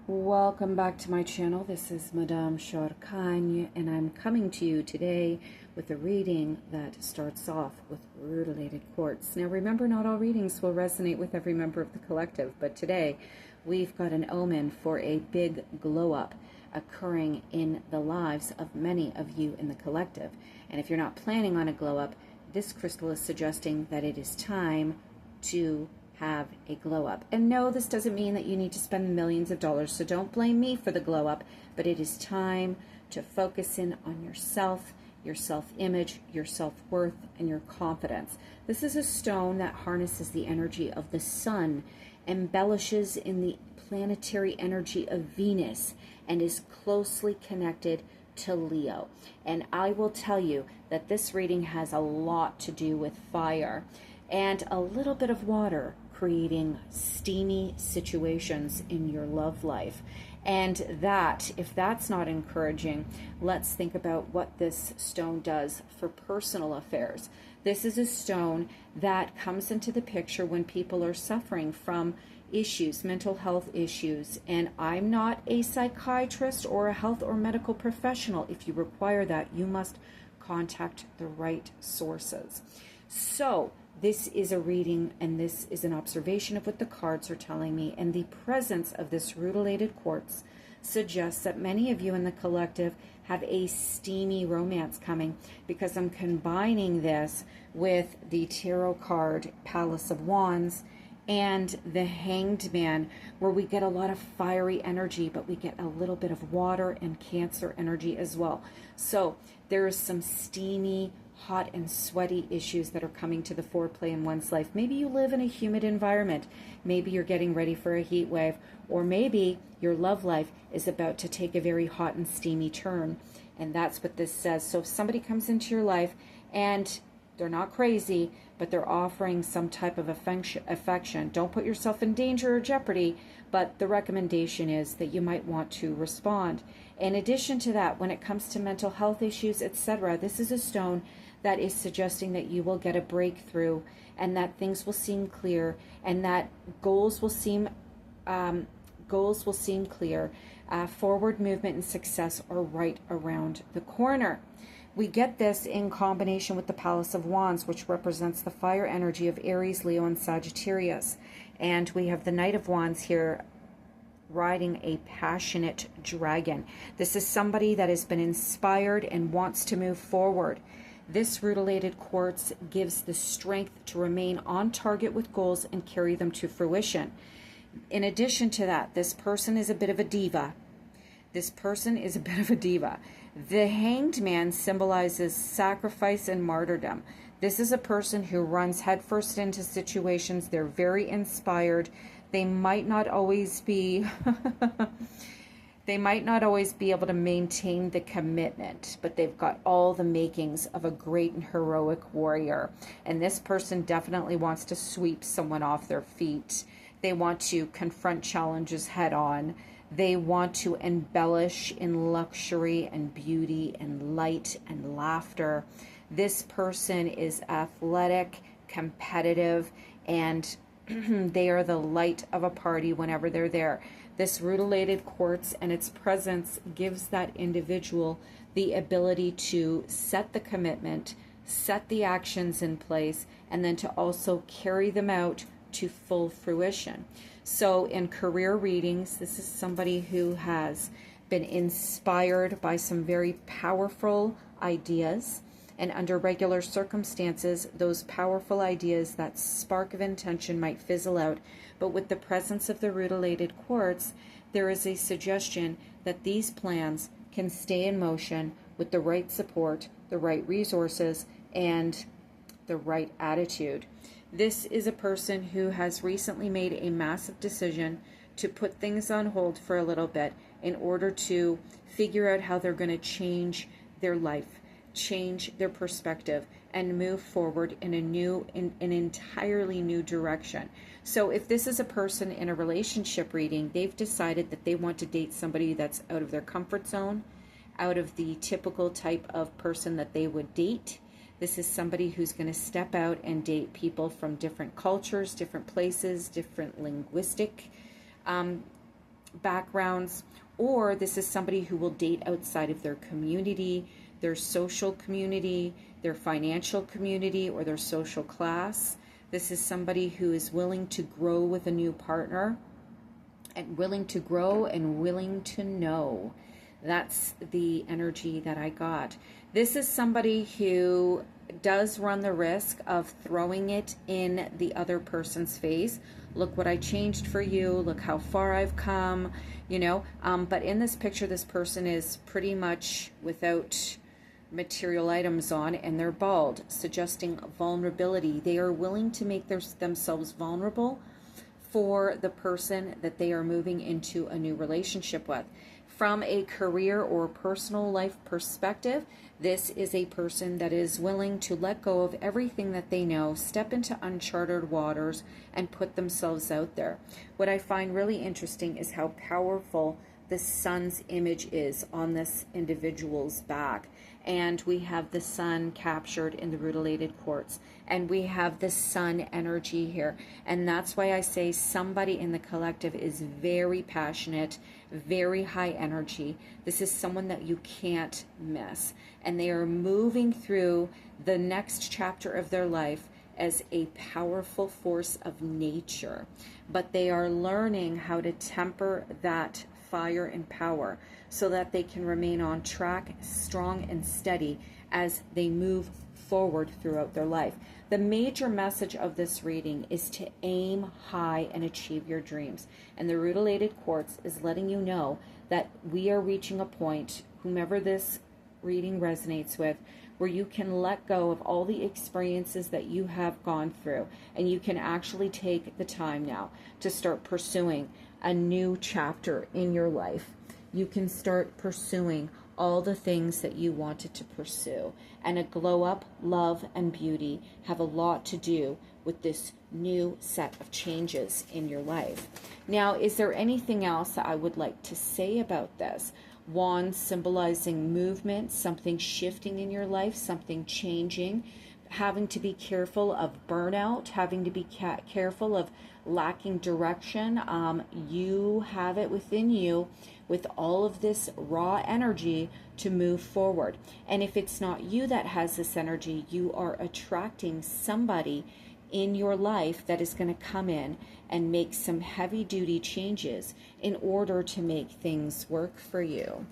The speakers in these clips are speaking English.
Welcome back to my channel. This is Madame Charcagne, and I'm coming to you today with a reading that starts off with rutilated quartz. Now remember, not all readings will resonate with every member of the collective, but today we've got an omen for a big glow up occurring in the lives of many of you in the collective. And if you're not planning on a glow up, this crystal is suggesting that it is time to have a glow up. And no, this doesn't mean that you need to spend millions of dollars, so don't blame me for the glow up, but it is time to focus in on yourself, your self-image, your self-worth, and your confidence. This is a stone that harnesses the energy of the sun, embellishes in the planetary energy of Venus, and is closely connected to Leo. And I will tell you that this reading has a lot to do with fire and a little bit of water, creating steamy situations in your love life. And that, if that's not encouraging, let's think about what this stone does for personal affairs. This is a stone that comes into the picture when people are suffering from issues, mental health issues. And I'm not a psychiatrist or a health or medical professional. If you require that, you must contact the right sources. So this is a reading, and this is an observation of what the cards are telling me. And the presence of this rutilated quartz suggests that many of you in the collective have a steamy romance coming, because I'm combining this with the tarot card Palace of Wands and the Hanged Man, where we get a lot of fiery energy, but we get a little bit of water and Cancer energy as well. So there is some steamy, hot and sweaty issues that are coming to the foreplay in one's life. Maybe you live in a humid environment. Maybe you're getting ready for a heat wave, or maybe your love life is about to take a very hot and steamy turn. And that's what this says. So if somebody comes into your life and they're not crazy, but they're offering some type of affection, don't put yourself in danger or jeopardy, but the recommendation is that you might want to respond. In addition to that, when it comes to mental health issues, etc., this is a stone that is suggesting that you will get a breakthrough, and that things will seem clear, and that goals will seem clear. Forward movement and success are right around the corner. We get this in combination with the Palace of Wands, which represents the fire energy of Aries, Leo, and Sagittarius. And we have the Knight of Wands here riding a passionate dragon. This is somebody that has been inspired and wants to move forward. This rutilated quartz gives the strength to remain on target with goals and carry them to fruition. In addition to that, this person is a bit of a diva. The Hanged Man symbolizes sacrifice and martyrdom. This is a person who runs headfirst into situations. They're very inspired. They might not always be able to maintain the commitment, but they've got all the makings of a great and heroic warrior. And this person definitely wants to sweep someone off their feet. They want to confront challenges head on. They want to embellish in luxury and beauty and light and laughter. This person is athletic, competitive, and they are the light of a party whenever they're there. This rutilated quartz and its presence gives that individual the ability to set the commitment, set the actions in place, and then to also carry them out to full fruition. So in career readings, this is somebody who has been inspired by some very powerful ideas, and under regular circumstances, those powerful ideas, that spark of intention, might fizzle out. But with the presence of the rutilated quartz, there is a suggestion that these plans can stay in motion with the right support, the right resources, and the right attitude. This is a person who has recently made a massive decision to put things on hold for a little bit in order to figure out how they're going to change their life, change their perspective, and move forward in an entirely new direction. So if this is a person in a relationship reading, they've decided that they want to date somebody that's out of their comfort zone, out of the typical type of person that they would date. This is somebody who's going to step out and date people from different cultures, different places, different linguistic backgrounds, or this is somebody who will date outside of their community, their social community, their financial community, or their social class. This is somebody who is willing to grow with a new partner, and willing to grow and willing to know. That's the energy that I got. This is somebody who does run the risk of throwing it in the other person's face. Look what I changed for you. Look how far I've come, But in this picture, this person is pretty much without material items on, and they're bald, suggesting vulnerability. They are willing to make themselves vulnerable for the person that they are moving into a new relationship with. From a career or personal life perspective, this is a person that is willing to let go of everything that they know, step into uncharted waters, and put themselves out there. What I find really interesting is how powerful the sun's image is on this individual's back. And we have the sun captured in the rutilated quartz. And we have the sun energy here. And that's why I say somebody in the collective is very passionate, very high energy. This is someone that you can't miss. And they are moving through the next chapter of their life as a powerful force of nature. But they are learning how to temper that fire and power so that they can remain on track, strong and steady as they move forward throughout their life. The major message of this reading is to aim high and achieve your dreams. And the rutilated quartz is letting you know that we are reaching a point, whomever this reading resonates with, where you can let go of all the experiences that you have gone through, and you can actually take the time now to start pursuing a new chapter in your life. You can start pursuing all the things that you wanted to pursue. And a glow up, love, and beauty have a lot to do with this new set of changes in your life. Now, is there anything else that I would like to say about this? Wands symbolizing movement, something shifting in your life, something changing, having to be careful of burnout, having to be careful of lacking direction. You have it within you with all of this raw energy to move forward. And if it's not you that has this energy, you are attracting somebody in your life that is going to come in and make some heavy duty changes in order to make things work for you.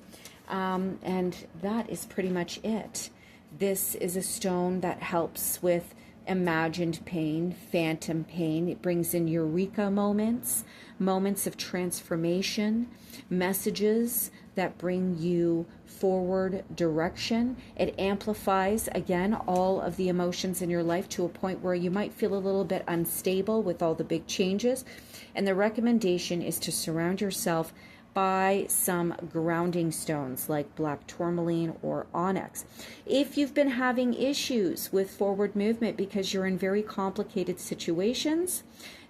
And that is pretty much it. This is a stone that helps with imagined pain, phantom pain. It brings in eureka moments, moments of transformation, messages that bring you forward direction. It amplifies, again, all of the emotions in your life to a point where you might feel a little bit unstable with all the big changes. And the recommendation is to surround yourself by some grounding stones like black tourmaline or onyx. If you've been having issues with forward movement because you're in very complicated situations,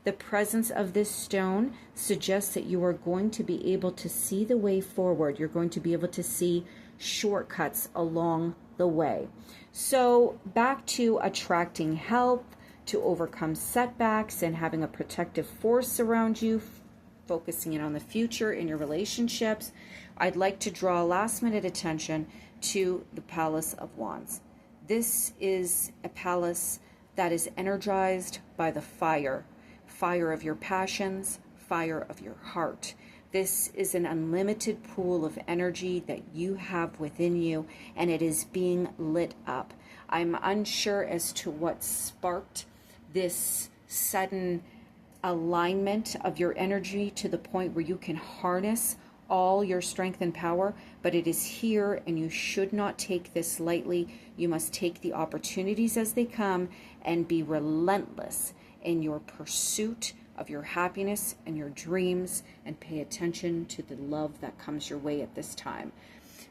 the presence of this stone suggests that you are going to be able to see the way forward. You're going to be able to see shortcuts along the way. So back to attracting help, to overcome setbacks and having a protective force around you, focusing in on the future in your relationships. I'd like to draw last minute attention to the Palace of Wands. This is a palace that is energized by the fire of your passions, fire of your heart. This is an unlimited pool of energy that you have within you, and it is being lit up. I'm unsure as to what sparked this sudden alignment of your energy to the point where you can harness all your strength and power, but it is here and you should not take this lightly. You must take the opportunities as they come and be relentless in your pursuit of your happiness and your dreams, and pay attention to the love that comes your way at this time.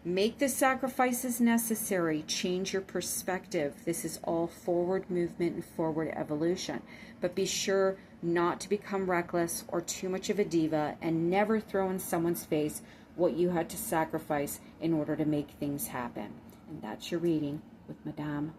Make the sacrifices necessary. Change your perspective. This is all forward movement and forward evolution. But be sure not to become reckless or too much of a diva, and never throw in someone's face what you had to sacrifice in order to make things happen. And that's your reading with Madame